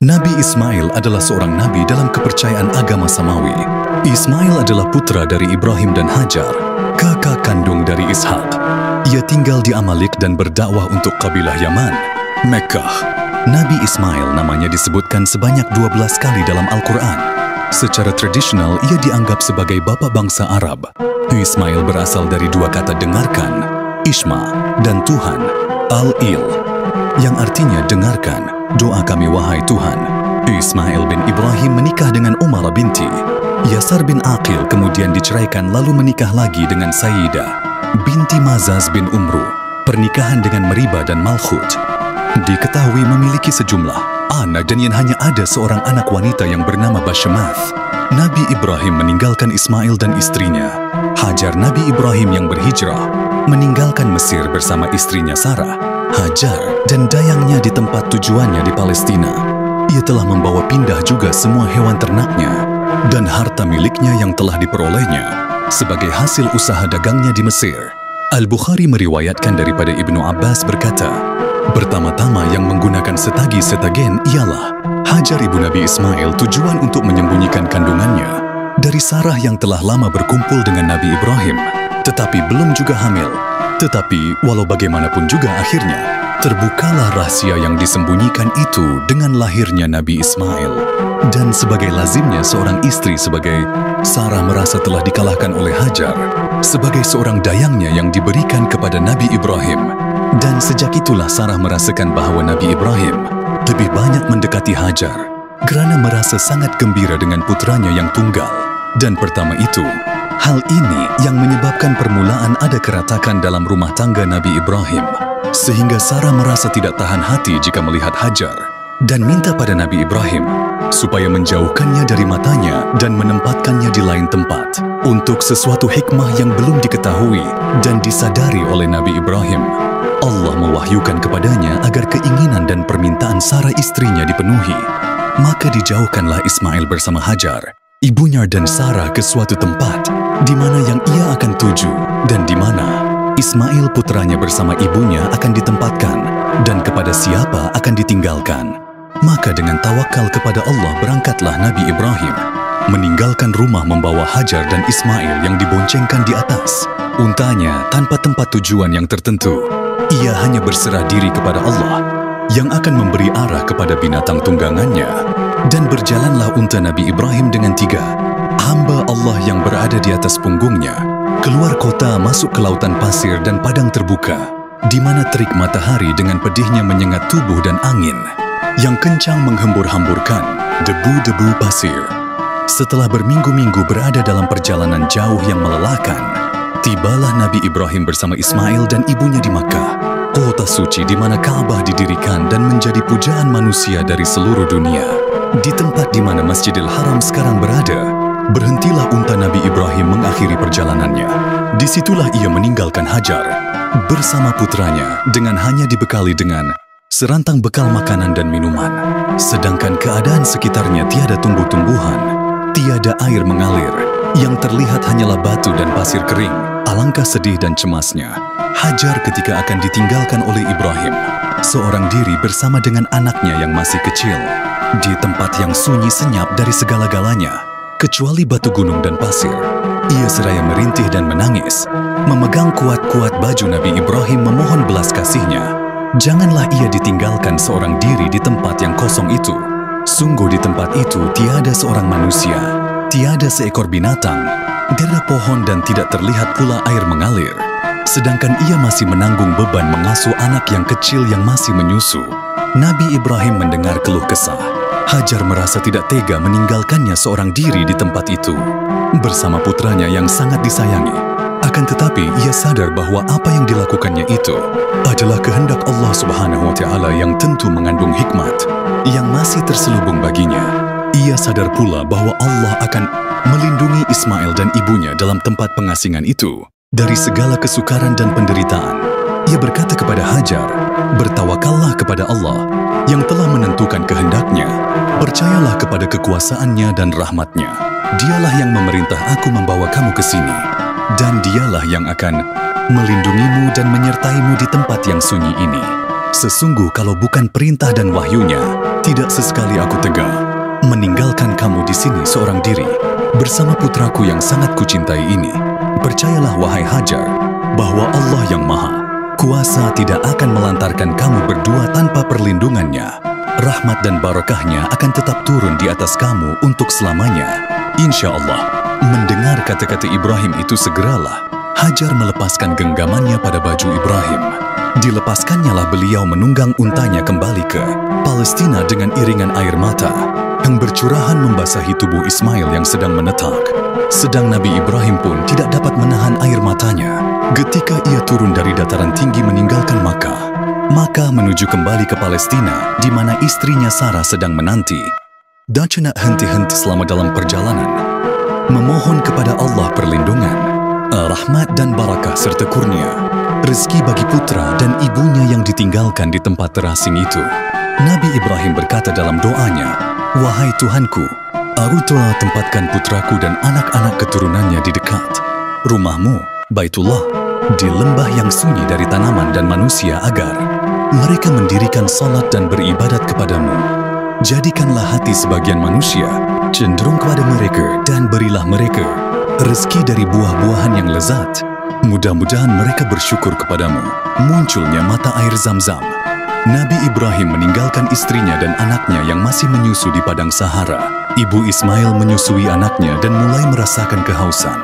Nabi Ismail adalah seorang nabi dalam kepercayaan agama Samawi. Ismail adalah putra dari Ibrahim dan Hajar, kakak kandung dari Ishak. Ia tinggal di Amalek dan berdakwah untuk kabilah Yaman, Mekkah. Nabi Ismail namanya disebutkan sebanyak 12 kali dalam Al-Quran. Secara tradisional, ia dianggap sebagai bapa bangsa Arab. Ismail berasal dari dua kata dengarkan, Ishma, dan Tuhan, Al-Il, yang artinya dengarkan, doa kami wahai Tuhan. Ismail bin Ibrahim menikah dengan Umarah binti Yasar bin Aqil, kemudian diceraikan lalu menikah lagi dengan Sayyidah binti Mazaz bin Umru. Pernikahan dengan Meribah dan Malkhut diketahui memiliki sejumlah anak, dan yang hanya ada seorang anak wanita yang bernama Bashemath. Nabi Ibrahim meninggalkan Ismail dan istrinya Hajar. Nabi Ibrahim yang berhijrah meninggalkan Mesir bersama istrinya Sarah, Hajar, dan dayangnya di tempat tujuannya di Palestina. Ia telah membawa pindah juga semua hewan ternaknya dan harta miliknya yang telah diperolehnya sebagai hasil usaha dagangnya di Mesir. Al-Bukhari meriwayatkan daripada Ibnu Abbas berkata, pertama-tama yang menggunakan setagi-setagen ialah Hajar ibu Nabi Ismail, tujuan untuk menyembunyikan kandungannya dari Sarah yang telah lama berkumpul dengan Nabi Ibrahim, tetapi belum juga hamil. Tetapi walau bagaimanapun juga akhirnya terbukalah rahasia yang disembunyikan itu dengan lahirnya Nabi Ismail. Dan sebagai lazimnya seorang istri sebagai Sarah merasa telah dikalahkan oleh Hajar sebagai seorang dayangnya yang diberikan kepada Nabi Ibrahim. Dan sejak itulah Sarah merasakan bahawa Nabi Ibrahim lebih banyak mendekati Hajar kerana merasa sangat gembira dengan putranya yang tunggal. Dan pertama itu, hal ini yang menyebabkan permulaan ada keratakan dalam rumah tangga Nabi Ibrahim, sehingga Sarah merasa tidak tahan hati jika melihat Hajar dan minta pada Nabi Ibrahim supaya menjauhkannya dari matanya dan menempatkannya di lain tempat untuk sesuatu hikmah yang belum diketahui dan disadari oleh Nabi Ibrahim. Allah mewahyukan kepadanya agar keinginan dan permintaan Sarah istrinya dipenuhi. Maka dijauhkanlah Ismail bersama Hajar, ibunya dan Sarah ke suatu tempat di mana yang ia akan tuju dan di mana Ismail putranya bersama ibunya akan ditempatkan dan kepada siapa akan ditinggalkan. Maka dengan tawakal kepada Allah berangkatlah Nabi Ibrahim meninggalkan rumah membawa Hajar dan Ismail yang diboncengkan di atas untanya tanpa tempat tujuan yang tertentu. Ia hanya berserah diri kepada Allah yang akan memberi arah kepada binatang tunggangannya. Dan berjalanlah unta Nabi Ibrahim dengan 3 hamba Allah yang berada di atas punggungnya keluar kota masuk ke lautan pasir dan padang terbuka, di mana terik matahari dengan pedihnya menyengat tubuh dan angin yang kencang menghembur-hamburkan debu-debu pasir. Setelah berminggu-minggu berada dalam perjalanan jauh yang melelahkan, tibalah Nabi Ibrahim bersama Ismail dan ibunya di Makkah, kota suci di mana Ka'bah didirikan dan menjadi pujaan manusia dari seluruh dunia. Di tempat di mana Masjidil Haram sekarang berada, berhentilah unta Nabi Ibrahim mengakhiri perjalanannya. Disitulah ia meninggalkan Hajar bersama putranya dengan hanya dibekali dengan serantang bekal makanan dan minuman. Sedangkan keadaan sekitarnya tiada tumbuh-tumbuhan, tiada air mengalir, yang terlihat hanyalah batu dan pasir kering. Alangkah sedih dan cemasnya Hajar ketika akan ditinggalkan oleh Ibrahim seorang diri bersama dengan anaknya yang masih kecil di tempat yang sunyi senyap dari segala-galanya kecuali batu gunung dan pasir. Ia seraya merintih dan menangis, memegang kuat-kuat baju Nabi Ibrahim memohon belas kasihnya. Janganlah ia ditinggalkan seorang diri di tempat yang kosong itu. Sungguh di tempat itu tiada seorang manusia, tiada seekor binatang, tiada pohon dan tidak terlihat pula air mengalir. Sedangkan ia masih menanggung beban mengasuh anak yang kecil yang masih menyusu. Nabi Ibrahim mendengar keluh kesah. Hajar merasa tidak tega meninggalkannya seorang diri di tempat itu bersama putranya yang sangat disayangi. Akan tetapi ia sadar bahwa apa yang dilakukannya itu adalah kehendak Allah Subhanahu wa Ta'ala yang tentu mengandung hikmat yang masih terselubung baginya. Ia sadar pula bahwa Allah akan melindungi Ismail dan ibunya dalam tempat pengasingan itu dari segala kesukaran dan penderitaan. Ia berkata kepada Hajar, bertawakallah kepada Allah yang telah menentukan kehendaknya. Percayalah kepada kekuasaannya dan rahmatnya. Dialah yang memerintah aku membawa kamu ke sini. Dan dialah yang akan melindungimu dan menyertaimu di tempat yang sunyi ini. Sesungguh kalau bukan perintah dan wahyunya, Tidak sesekali aku tega meninggalkan kamu di sini seorang diri bersama putraku yang sangat kucintai ini. Percayalah wahai Hajar, bahwa Allah yang Maha Kuasa tidak akan melantarkan kamu berdua tanpa perlindungannya. Rahmat dan barakahnya akan tetap turun di atas kamu untuk selamanya. Insya Allah. Mendengar kata-kata Ibrahim itu segeralah Hajar melepaskan genggamannya pada baju Ibrahim. Dilepaskannyalah beliau menunggang untanya kembali ke Palestina dengan iringan air mata yang bercurahan membasahi tubuh Ismail yang sedang menetak. Sedang Nabi Ibrahim pun tidak dapat menahan air matanya ketika ia turun dari dataran tinggi meninggalkan Makkah menuju kembali ke Palestina di mana istrinya Sarah sedang menanti. Dan tidak henti-henti selama dalam perjalanan memohon kepada Allah perlindungan, rahmat dan barakah serta kurnia, rezeki bagi putra dan ibunya yang ditinggalkan di tempat terasing itu. Nabi Ibrahim berkata dalam doanya, "Wahai Tuhanku, aku telah tempatkan putraku dan anak-anak keturunannya di dekat rumahmu, Baitullah, di lembah yang sunyi dari tanaman dan manusia agar mereka mendirikan salat dan beribadat kepadamu. Jadikanlah hati sebagian manusia cenderung kepada mereka dan berilah mereka rezeki dari buah-buahan yang lezat. Mudah-mudahan mereka bersyukur kepadamu." Munculnya mata air Zam-Zam. Nabi Ibrahim meninggalkan istrinya dan anaknya yang masih menyusu di padang Sahara. Ibu Ismail menyusui anaknya dan mulai merasakan kehausan.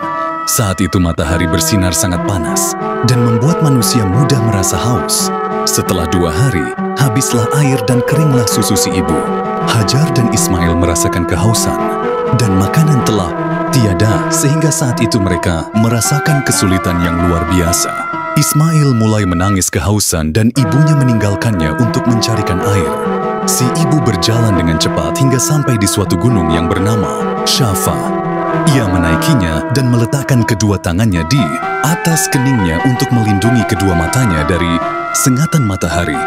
Saat itu matahari bersinar sangat panas dan membuat manusia mudah merasa haus. Setelah 2 hari, habislah air dan keringlah susu si ibu. Hajar dan Ismail merasakan kehausan dan makanan telah tiada sehingga saat itu mereka merasakan kesulitan yang luar biasa. Ismail mulai menangis kehausan dan ibunya meninggalkannya untuk mencarikan air. Si ibu berjalan dengan cepat hingga sampai di suatu gunung yang bernama Syafa. Ia menaikinya dan meletakkan kedua tangannya di atas keningnya untuk melindungi kedua matanya dari sengatan matahari.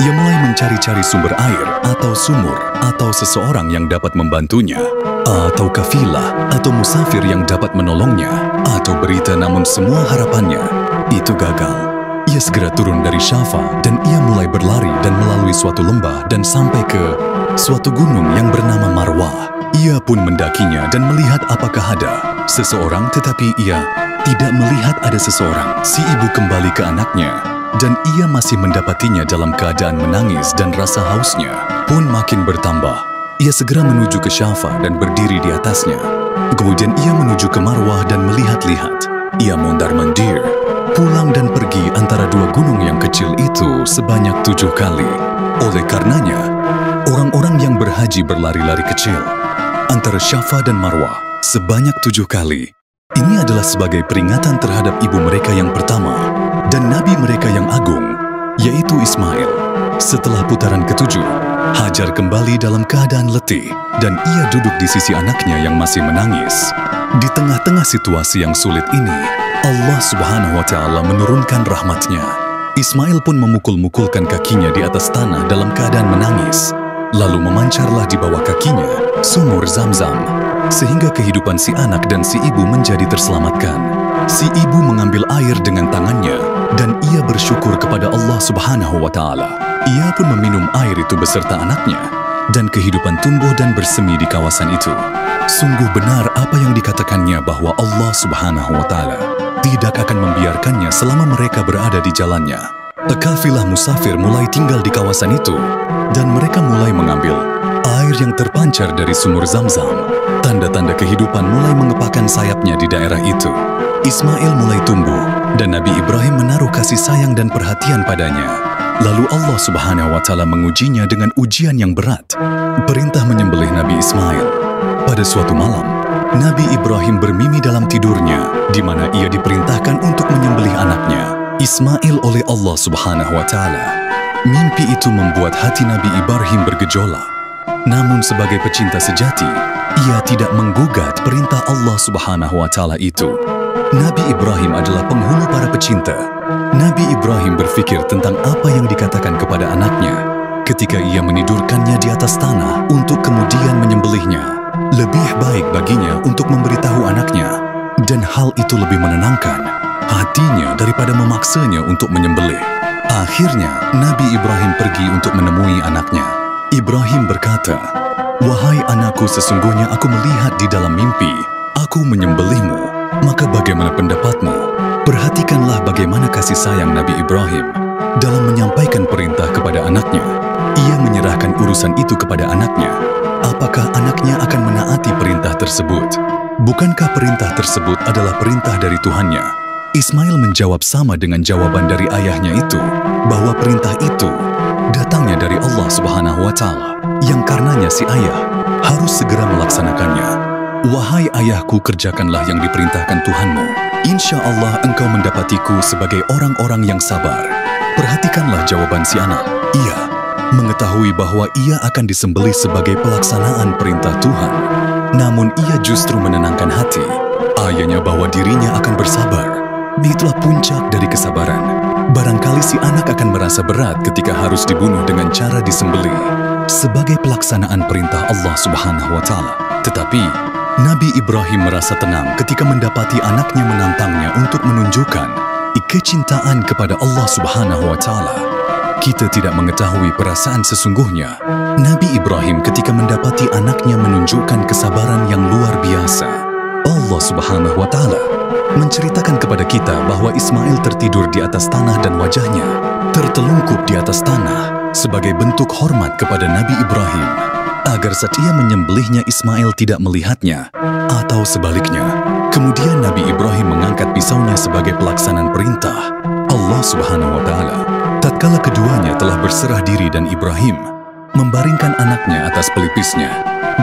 Ia mulai mencari-cari sumber air atau sumur atau seseorang yang dapat membantunya atau kafilah atau musafir yang dapat menolongnya atau berita, namun semua harapannya itu gagal. Ia segera turun dari Syafa dan ia mulai berlari dan melalui suatu lembah dan sampai ke suatu gunung yang bernama Marwah. Ia pun mendakinya dan melihat apakah ada seseorang, tetapi ia tidak melihat ada seseorang. Si ibu kembali ke anaknya dan ia masih mendapatinya dalam keadaan menangis dan rasa hausnya pun makin bertambah. Ia segera menuju ke Syafa dan berdiri di atasnya. Kemudian ia menuju ke Marwah dan melihat-lihat. Ia mondar-mandir, pulang dan pergi antara 2 gunung yang kecil itu sebanyak 7 kali. Oleh karenanya, orang-orang yang berhaji berlari-lari kecil antara Syafa dan Marwah sebanyak 7 kali. Ini adalah sebagai peringatan terhadap ibu mereka yang pertama dan nabi mereka yang agung, yaitu Ismail. Setelah putaran ke-7, Hajar kembali dalam keadaan letih dan ia duduk di sisi anaknya yang masih menangis. Di tengah-tengah situasi yang sulit ini, Allah Subhanahu wa Ta'ala menurunkan rahmatnya. Ismail pun memukul-mukulkan kakinya di atas tanah dalam keadaan menangis. Lalu memancarlah di bawah kakinya sumur Zam-Zam, sehingga kehidupan si anak dan si ibu menjadi terselamatkan. Si ibu mengambil air dengan tangannya dan ia bersyukur kepada Allah Subhanahu wa Ta'ala. Ia pun meminum air itu beserta anaknya dan kehidupan tumbuh dan bersemi di kawasan itu. Sungguh benar apa yang dikatakannya bahwa Allah Subhanahu wa Ta'ala tidak akan membiarkannya selama mereka berada di jalannya. Kafilah musafir mulai tinggal di kawasan itu dan mereka mulai mengambil air yang terpancar dari sumur Zam-Zam. Tanda-tanda kehidupan mulai mengepakkan sayapnya di daerah itu. Ismail mulai tumbuh dan Nabi Ibrahim menaruh kasih sayang dan perhatian padanya. Lalu Allah Subhanahu wa Ta'ala mengujinya dengan ujian yang berat, perintah menyembelih Nabi Ismail. Pada suatu malam, Nabi Ibrahim bermimpi dalam tidurnya di mana ia diperintahkan untuk menyembelih anaknya Ismail oleh Allah Subhanahu wa Ta'ala. Mimpi itu membuat hati Nabi Ibrahim bergejolak. Namun sebagai pecinta sejati, ia tidak menggugat perintah Allah Subhanahu wa Ta'ala itu. Nabi Ibrahim adalah penghulu para pecinta. Nabi Ibrahim berpikir tentang apa yang dikatakan kepada anaknya ketika ia menidurkannya di atas tanah untuk kemudian menyembelihnya. Lebih baik baginya untuk memberitahu anaknya, dan hal itu lebih menenangkan hatinya daripada memaksanya untuk menyembelih. Akhirnya, Nabi Ibrahim pergi untuk menemui anaknya. Ibrahim berkata, "Wahai anakku, sesungguhnya aku melihat di dalam mimpi, aku menyembelihmu, maka bagaimana pendapatmu?" Perhatikanlah bagaimana kasih sayang Nabi Ibrahim dalam menyampaikan perintah kepada anaknya. Ia menyerahkan urusan itu kepada anaknya. Apakah anaknya akan menaati perintah tersebut? Bukankah perintah tersebut adalah perintah dari Tuhannya? Ismail menjawab sama dengan jawaban dari ayahnya itu, bahwa perintah itu datangnya dari Allah Subhanahu wa Ta'ala, yang karenanya si ayah harus segera melaksanakannya. "Wahai ayahku, kerjakanlah yang diperintahkan Tuhanmu. Insya Allah engkau mendapatiku sebagai orang-orang yang sabar." Perhatikanlah jawaban si anak. Ia mengetahui bahwa ia akan disembelih sebagai pelaksanaan perintah Tuhan. Namun ia justru menenangkan hati. Ayahnya bahwa dirinya akan bersabar. Itulah puncak dari kesabaran. Barangkali si anak akan merasa berat ketika harus dibunuh dengan cara disembelih sebagai pelaksanaan perintah Allah Subhanahu wa Ta'ala. Tetapi Nabi Ibrahim merasa tenang ketika mendapati anaknya menantangnya untuk menunjukkan kecintaan kepada Allah Subhanahu wa Ta'ala. Kita tidak mengetahui perasaan sesungguhnya Nabi Ibrahim ketika mendapati anaknya menunjukkan kesabaran yang luar biasa. Allah Subhanahu wa Ta'ala menceritakan kepada kita bahwa Ismail tertidur di atas tanah dan wajahnya tertelungkup di atas tanah sebagai bentuk hormat kepada Nabi Ibrahim, agar saat ia menyembelihnya Ismail tidak melihatnya, atau sebaliknya. Kemudian Nabi Ibrahim mengangkat pisaunya sebagai pelaksanaan perintah Allah Subhanahu wa Ta'ala. Tatkala keduanya telah berserah diri dan Ibrahim membaringkan anaknya atas pelipisnya,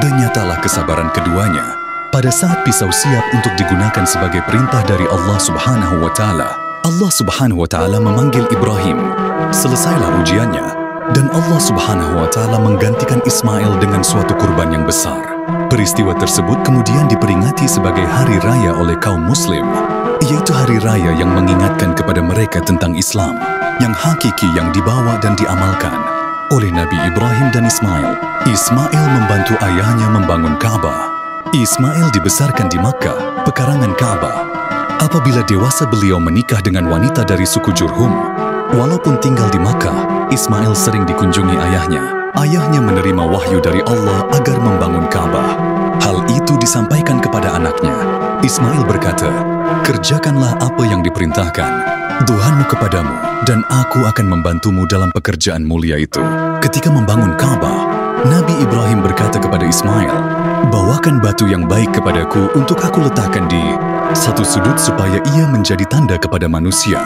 dan nyatalah kesabaran keduanya. Pada saat pisau siap untuk digunakan sebagai perintah dari Allah Subhanahu wa Ta'ala, Allah Subhanahu wa Ta'ala memanggil Ibrahim. Selesailah ujiannya, dan Allah Subhanahu wa Ta'ala menggantikan Ismail dengan suatu kurban yang besar. Peristiwa tersebut kemudian diperingati sebagai hari raya oleh kaum muslim, yaitu hari raya yang mengingatkan kepada mereka tentang Islam yang hakiki yang dibawa dan diamalkan oleh Nabi Ibrahim dan Ismail. Ismail membantu ayahnya membangun Ka'bah. Ismail dibesarkan di Makkah, pekarangan Ka'bah. Apabila dewasa beliau menikah dengan wanita dari suku Jurhum. Walaupun tinggal di Makkah, Ismail sering dikunjungi ayahnya. Ayahnya menerima wahyu dari Allah agar membangun Ka'bah. Hal itu disampaikan kepada anaknya. Ismail berkata, "Kerjakanlah apa yang diperintahkan Tuhanmu kepadamu, dan aku akan membantumu dalam pekerjaan mulia itu." Ketika membangun Ka'bah, Nabi Ibrahim berkata kepada Ismail, "Bawakan batu yang baik kepadaku untuk aku letakkan di satu sudut supaya ia menjadi tanda kepada manusia."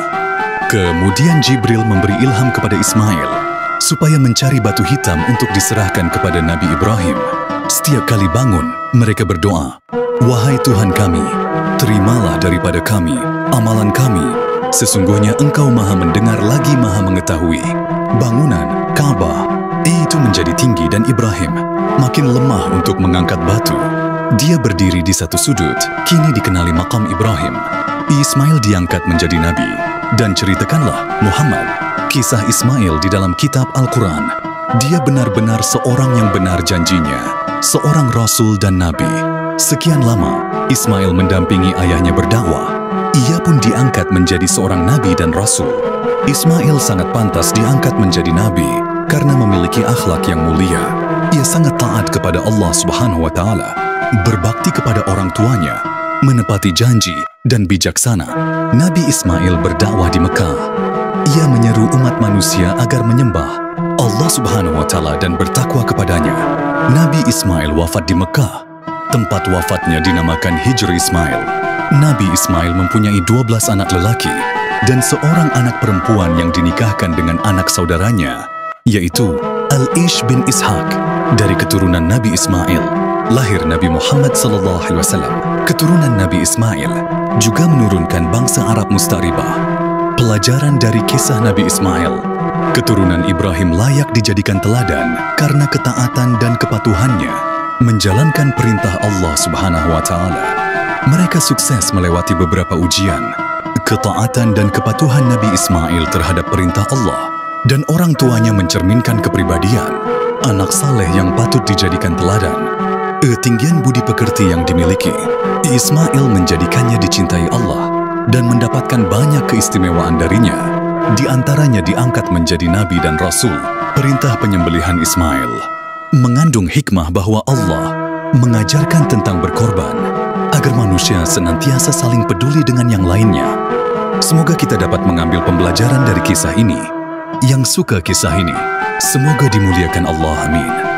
Kemudian Jibril memberi ilham kepada Ismail supaya mencari batu hitam untuk diserahkan kepada Nabi Ibrahim. Setiap kali bangun, mereka berdoa, "Wahai Tuhan kami, terimalah daripada kami amalan kami. Sesungguhnya Engkau Maha Mendengar lagi Maha Mengetahui." Bangunan Ka'bah itu menjadi tinggi dan Ibrahim makin lemah untuk mengangkat batu. Dia berdiri di satu sudut, kini dikenali makam Ibrahim. Ismail diangkat menjadi nabi, dan ceritakanlah Muhammad kisah Ismail di dalam kitab Al-Quran. Dia benar-benar seorang yang benar janjinya, seorang rasul dan nabi. Sekian lama Ismail mendampingi ayahnya berdakwah. Ia pun diangkat menjadi seorang nabi dan rasul. Ismail sangat pantas diangkat menjadi nabi karena memiliki akhlak yang mulia. Ia sangat taat kepada Allah Subhanahu wa Ta'ala, berbakti kepada orang tuanya, menepati janji, dan bijaksana. Nabi Ismail berdakwah di Mekah. Ia menyeru umat manusia agar menyembah Allah Subhanahu wa Ta'ala dan bertakwa kepadanya. Nabi Ismail wafat di Mekah. Tempat wafatnya dinamakan Hijri Ismail. Nabi Ismail mempunyai 12 anak lelaki dan seorang anak perempuan yang dinikahkan dengan anak saudaranya, yaitu Al-Ish bin Ishaq. Dari keturunan Nabi Ismail lahir Nabi Muhammad SAW. Keturunan Nabi Ismail juga menurunkan bangsa Arab Mustaribah. Pelajaran dari kisah Nabi Ismail, keturunan Ibrahim layak dijadikan teladan karena ketaatan dan kepatuhannya menjalankan perintah Allah Subhanahu wa Ta'ala. Mereka sukses melewati beberapa ujian. Ketaatan dan kepatuhan Nabi Ismail terhadap perintah Allah dan orang tuanya mencerminkan kepribadian anak saleh yang patut dijadikan teladan. Ketinggian budi pekerti yang dimiliki, Ismail menjadikannya dicintai Allah dan mendapatkan banyak keistimewaan darinya. Di antaranya diangkat menjadi nabi dan rasul. Perintah penyembelihan Ismail mengandung hikmah bahwa Allah mengajarkan tentang berkorban agar manusia senantiasa saling peduli dengan yang lainnya. Semoga kita dapat mengambil pembelajaran dari kisah ini. Yang suka kisah ini, semoga dimuliakan Allah. Amin.